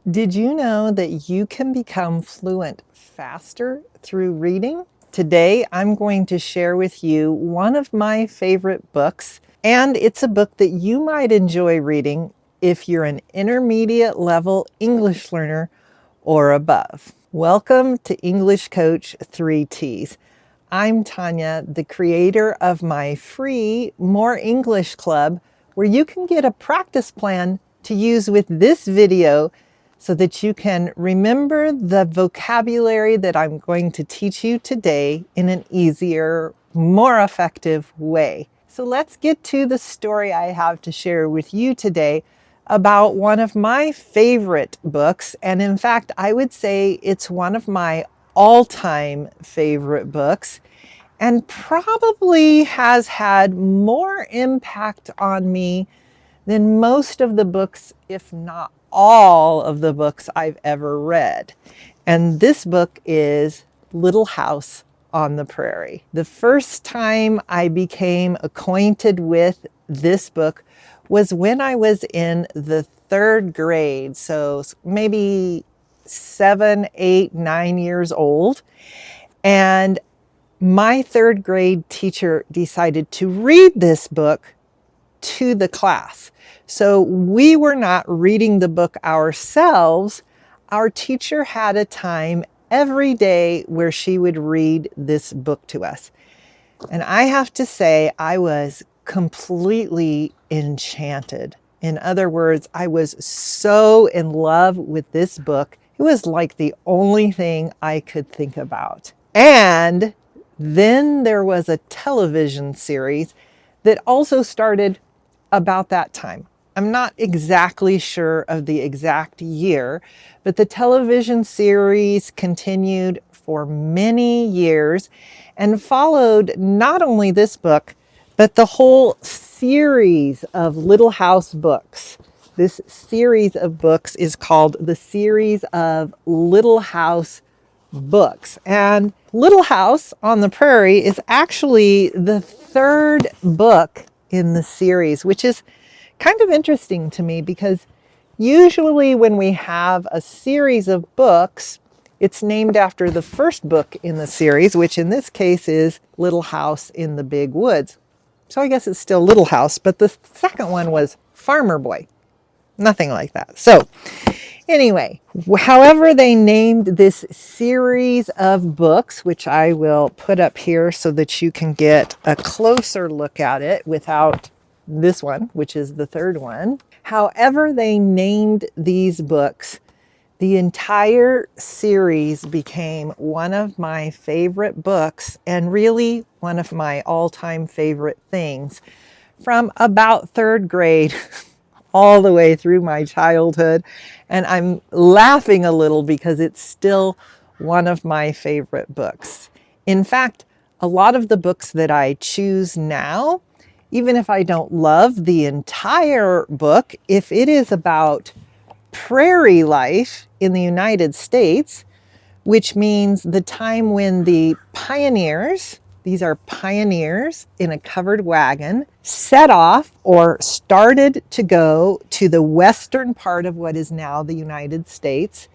Did you know that you can become fluent faster through reading? Today, I'm going to share with you one of my favorite books, and it's a book that you might enjoy reading if you're an intermediate level English learner or above. Welcome to English Coach 3Ts. I'm Tanya, the creator of my free More English Club, where you can get a practice plan to use with this video so that you can remember the vocabulary that I'm going to teach you today in an easier, more effective way. So let's get to the story I have to share with you today about one of my favorite books. And in fact, I would say it's one of my all-time favorite books and probably has had more impact on me than most of the books, if not all of the books I've ever read. And this book is Little House on the Prairie. The first time I became acquainted with this book was when I was in the third grade, so maybe 7, 8, 9 years old. And my third grade teacher decided to read this book to the class. So we were not reading the book ourselves. Our teacher had a time every day where she would read this book to us. And I have to say, I was completely enchanted. In other words, I was so in love with this book. It was like the only thing I could think about. And then there was a television series that also started about that time. I'm not exactly sure of the exact year, but the television series continued for many years and followed not only this book, but the whole series of Little House books. This series of books is called the series of Little House books. And Little House on the Prairie is actually the third book in the series, which is kind of interesting to me because usually when we have a series of books, it's named after the first book in the series, which in this case is Little House in the Big Woods. So I guess it's still Little House, but the second one was Farmer Boy. Nothing like that. So anyway, however they named this series of books, which I will put up here so that you can get a closer look at it without this one, which is the third one. However they named these books, the entire series became one of my favorite books and really one of my all-time favorite things from about third grade all the way through my childhood. And I'm laughing a little because it's still one of my favorite books. In fact, a lot of the books that I choose now, even if I don't love the entire book, if it is about prairie life in the United States, which means the time when the pioneers, these are pioneers in a covered wagon, set off or started to go to the western part of what is now the United States.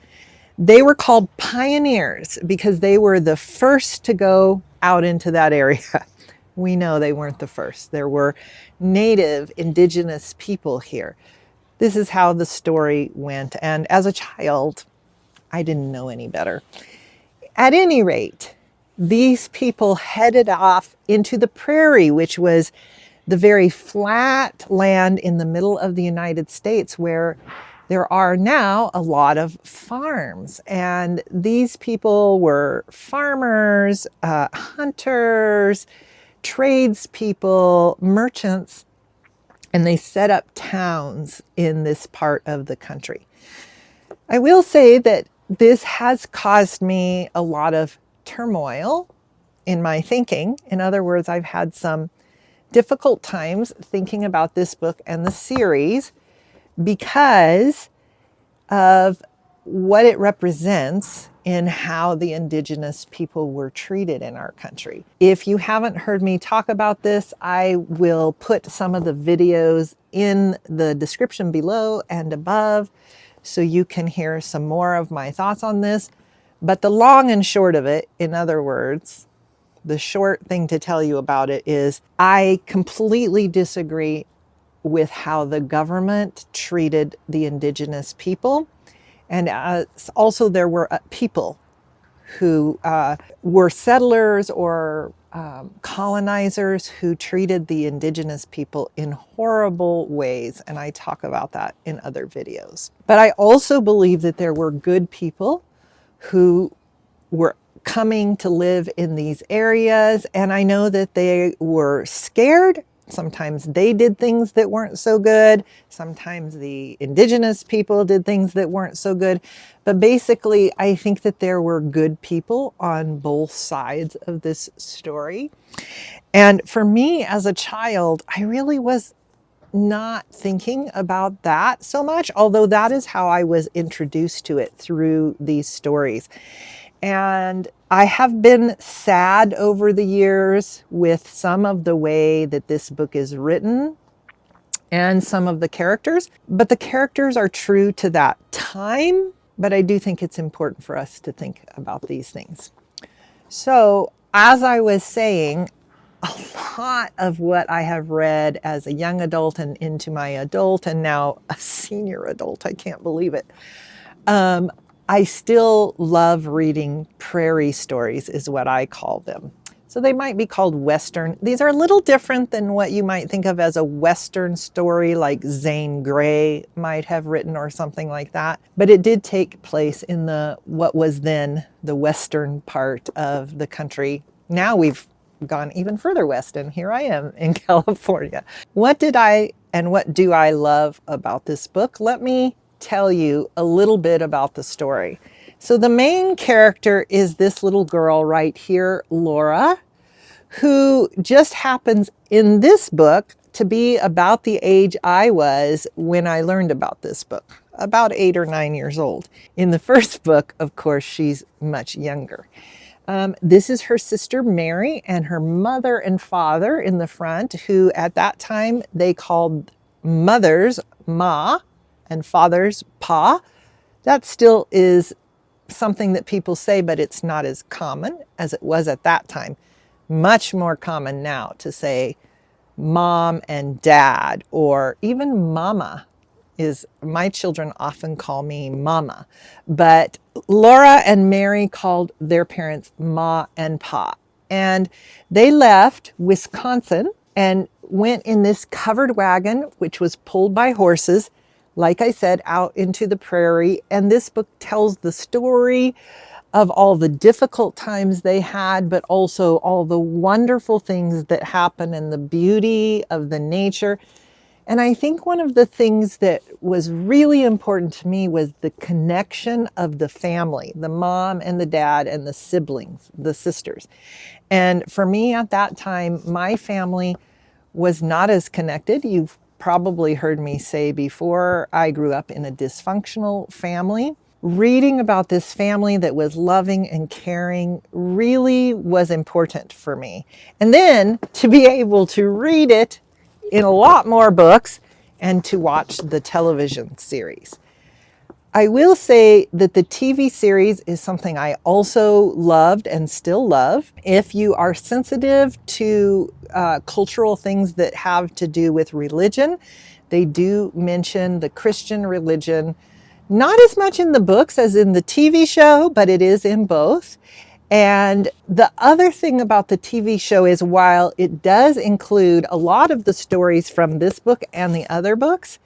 They were called pioneers because they were the first to go out into that area. We know they weren't the first. There were native indigenous people here. This is how the story went. And as a child, I didn't know any better. At any rate, these people headed off into the prairie, which was the very flat land in the middle of the United States where there are now a lot of farms. And these people were farmers, hunters, tradespeople, merchants, and they set up towns in this part of the country. I will say that this has caused me a lot of turmoil in my thinking. In other words, I've had some difficult times thinking about this book and the series because of what it represents in how the indigenous people were treated in our country. If you haven't heard me talk about this, I will put some of the videos in the description below and above so you can hear some more of my thoughts on this. But the long and short of it, in other words, the short thing to tell you about it is I completely disagree with how the government treated the indigenous people. And also there were people who were settlers or colonizers who treated the indigenous people in horrible ways. And I talk about that in other videos. But I also believe that there were good people who were coming to live in these areas. And I know that they were scared. Sometimes they did things that weren't so good. Sometimes the indigenous people did things that weren't so good. But basically, I think that there were good people on both sides of this story. And for me as a child, I really was not thinking about that so much, although that is how I was introduced to it through these stories. And I have been sad over the years with some of the way that this book is written and some of the characters, but the characters are true to that time. But I do think it's important for us to think about these things. So, as I was saying, a lot of what I have read as a young adult and into my adult and now a senior adult, I can't believe it. I still love reading prairie stories, is what I call them. So they might be called Western. These are a little different than what you might think of as a Western story like Zane Grey might have written or something like that. But it did take place in what was then the western part of the country. Now we've gone even further west, and here I am in California. What do I love about this book? Let me tell you a little bit about the story. So the main character is this little girl right here, Laura, who just happens in this book to be about the age I was when I learned about this book, about 8 or 9 years old. In the first book, of course, she's much younger. This is her sister Mary and her mother and father in the front, who at that time they called mothers Ma and fathers Pa. That still is something that people say, but it's not as common as it was at that time. Much more common now to say mom and dad, or even mama. My children often call me mama, but Laura and Mary called their parents Ma and Pa. And they left Wisconsin and went in this covered wagon, which was pulled by horses, like I said, out into the prairie. And this book tells the story of all the difficult times they had, but also all the wonderful things that happen and the beauty of the nature. And I think one of the things that was really important to me was the connection of the family, the mom and the dad and the siblings, the sisters. And for me at that time, my family was not as connected. You've probably heard me say before, I grew up in a dysfunctional family. Reading about this family that was loving and caring really was important for me. And then to be able to read it in a lot more books and to watch the television series. I will say that the TV series is something I also loved and still love. If you are sensitive to cultural things that have to do with religion, they do mention the Christian religion, not as much in the books as in the TV show, but it is in both. And the other thing about the TV show is while it does include a lot of the stories from this book and the other books,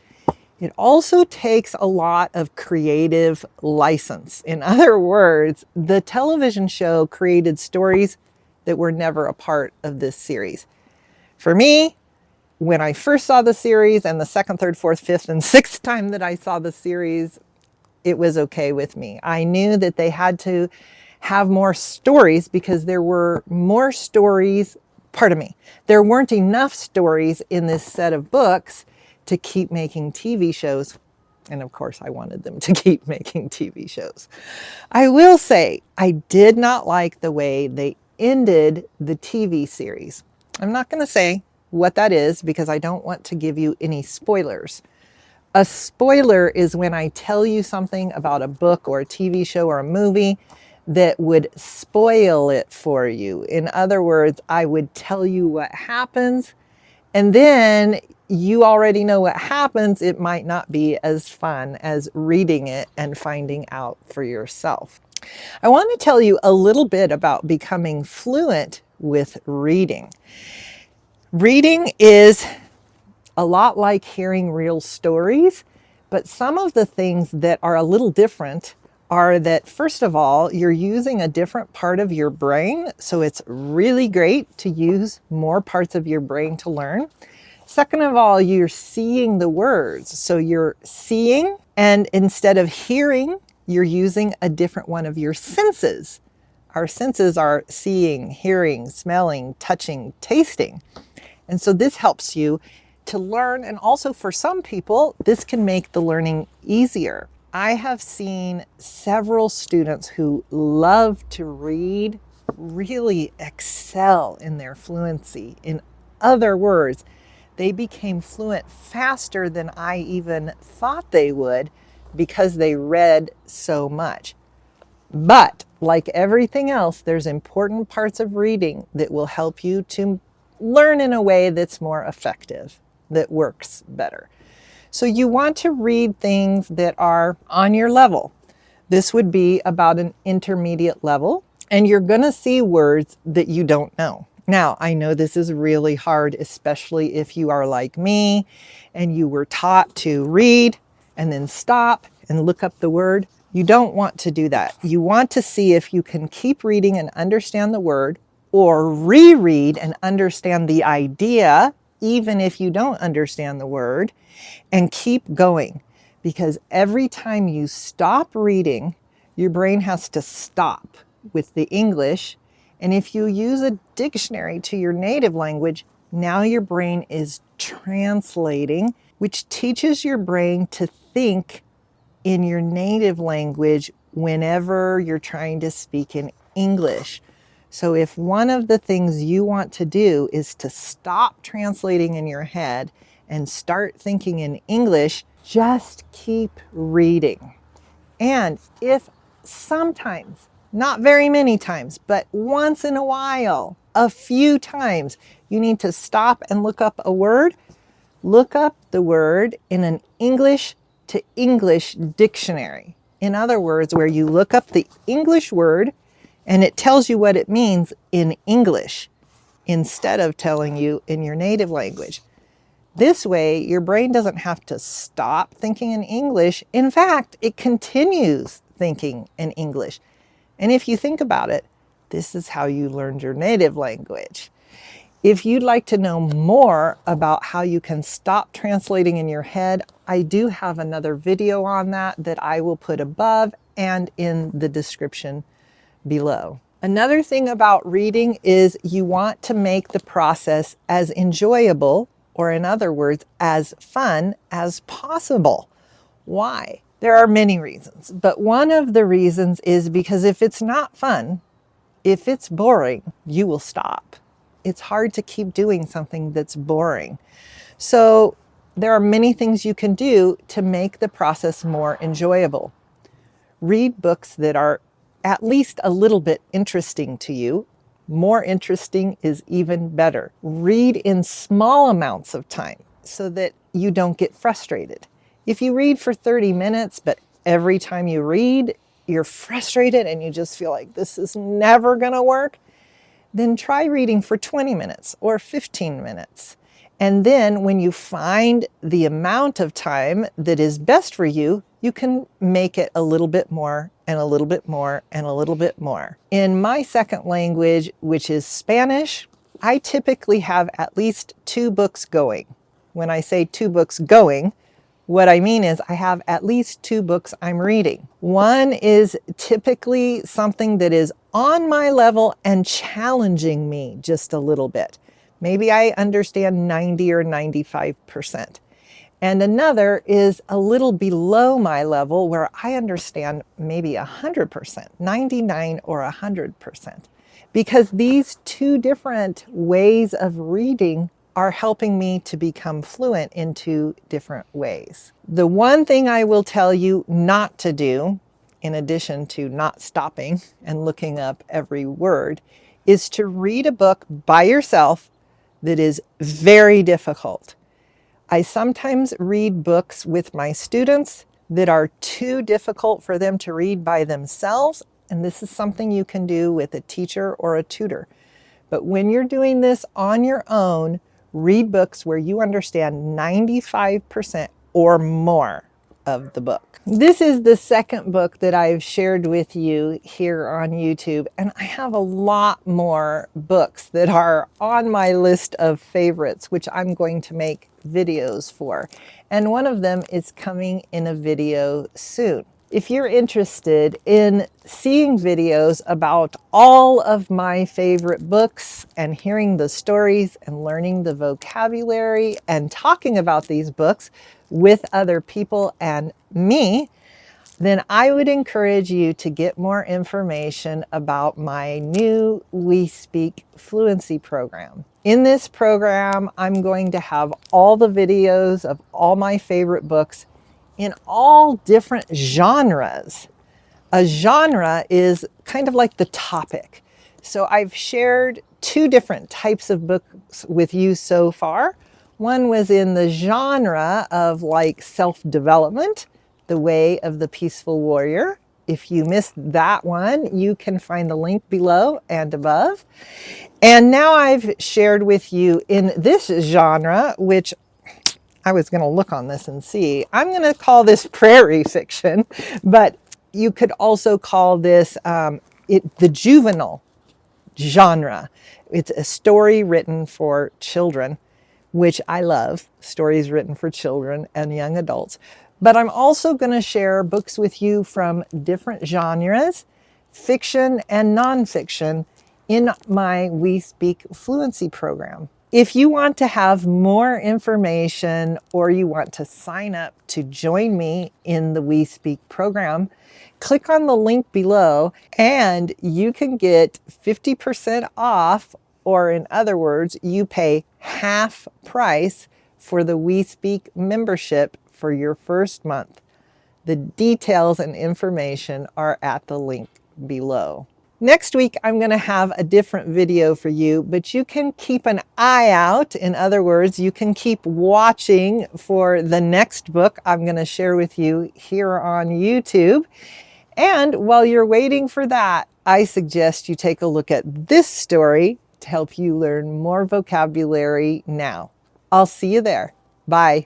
it also takes a lot of creative license. In other words, the television show created stories that were never a part of this series. For me, when I first saw the series and the second, third, fourth, fifth, and sixth time that I saw the series, it was okay with me. I knew that they had to have more stories because there were more stories, there weren't enough stories in this set of books to keep making TV shows. And of course, I wanted them to keep making TV shows. I will say, I did not like the way they ended the TV series. I'm not going to say what that is because I don't want to give you any spoilers. A spoiler is when I tell you something about a book or a TV show or a movie that would spoil it for you. In other words, I would tell you what happens, and then you already know what happens. It might not be as fun as reading it and finding out for yourself. I want to tell you a little bit about becoming fluent with reading. Reading is a lot like hearing real stories, but some of the things that are a little different are that, first of all, you're using a different part of your brain, so it's really great to use more parts of your brain to learn. Second of all, you're seeing the words, so you're seeing, and instead of hearing, you're using a different one of your senses. Our senses are seeing, hearing, smelling, touching, tasting. And so this helps you to learn, and also for some people, this can make the learning easier. I have seen several students who love to read really excel in their fluency. In other words, they became fluent faster than I even thought they would because they read so much. But like everything else, there's important parts of reading that will help you to learn in a way that's more effective, that works better. So you want to read things that are on your level. This would be about an intermediate level, and you're going to see words that you don't know. Now, I know this is really hard, especially if you are like me and you were taught to read and then stop and look up the word. You don't want to do that. You want to see if you can keep reading and understand the word, or reread and understand the idea, even if you don't understand the word, and keep going. Because every time you stop reading, your brain has to stop with the English. And if you use a dictionary to your native language, now your brain is translating, which teaches your brain to think in your native language whenever you're trying to speak in English. So if one of the things you want to do is to stop translating in your head and start thinking in English, just keep reading. And if sometimes, not very many times, but once in a while, a few times, you need to stop and look up a word, look up the word in an English to English dictionary. In other words, where you look up the English word and it tells you what it means in English instead of telling you in your native language. This way, your brain doesn't have to stop thinking in English. In fact, it continues thinking in English. And if you think about it, this is how you learned your native language. If you'd like to know more about how you can stop translating in your head, I do have another video on that I will put above and in the description below. Another thing about reading is you want to make the process as enjoyable, or in other words, as fun as possible. Why? There are many reasons, but one of the reasons is because if it's not fun, if it's boring, you will stop. It's hard to keep doing something that's boring. So there are many things you can do to make the process more enjoyable. Read books that are at least a little bit interesting to you. More interesting is even better. Read in small amounts of time so that you don't get frustrated. If you read for 30 minutes, but every time you read, you're frustrated and you just feel like this is never going to work, then try reading for 20 minutes or 15 minutes. And then when you find the amount of time that is best for you, you can make it a little bit more and a little bit more and a little bit more. In my second language, which is Spanish, I typically have at least 2 books going. When I say 2 books going, what I mean is I have at least 2 books I'm reading. One is typically something that is on my level and challenging me just a little bit. Maybe I understand 90 or 95%. And another is a little below my level where I understand maybe 100%, 99 or 100%. Because these 2 different ways of reading are helping me to become fluent in 2 different ways. The one thing I will tell you not to do, in addition to not stopping and looking up every word, is to read a book by yourself that is very difficult. I sometimes read books with my students that are too difficult for them to read by themselves, and this is something you can do with a teacher or a tutor. But when you're doing this on your own, read books where you understand 95% or more of the book. This is the second book that I've shared with you here on YouTube, and I have a lot more books that are on my list of favorites, which I'm going to make videos for. And one of them is coming in a video soon. If you're interested in seeing videos about all of my favorite books and hearing the stories and learning the vocabulary and talking about these books with other people and me, then I would encourage you to get more information about my new We Speak Fluency program. In this program, I'm going to have all the videos of all my favorite books in all different genres. A genre is kind of like the topic. So I've shared 2 different types of books with you so far. One was in the genre of like self-development, The Way of the Peaceful Warrior. If you missed that one, you can find the link below and above. And now I've shared with you in this genre, which I was going to look on this and see. I'm going to call this prairie fiction, but you could also call this the juvenile genre. It's a story written for children, which I love, stories written for children and young adults. But I'm also going to share books with you from different genres, fiction and nonfiction, in my We Speak Fluency program. If you want to have more information or you want to sign up to join me in the We Speak program, click on the link below and you can get 50% off, or in other words, you pay half price for the We Speak membership for your first month. The details and information are at the link below. Next week, I'm going to have a different video for you, but you can keep an eye out. In other words, you can keep watching for the next book I'm going to share with you here on YouTube. And while you're waiting for that, I suggest you take a look at this story to help you learn more vocabulary now. I'll see you there. Bye.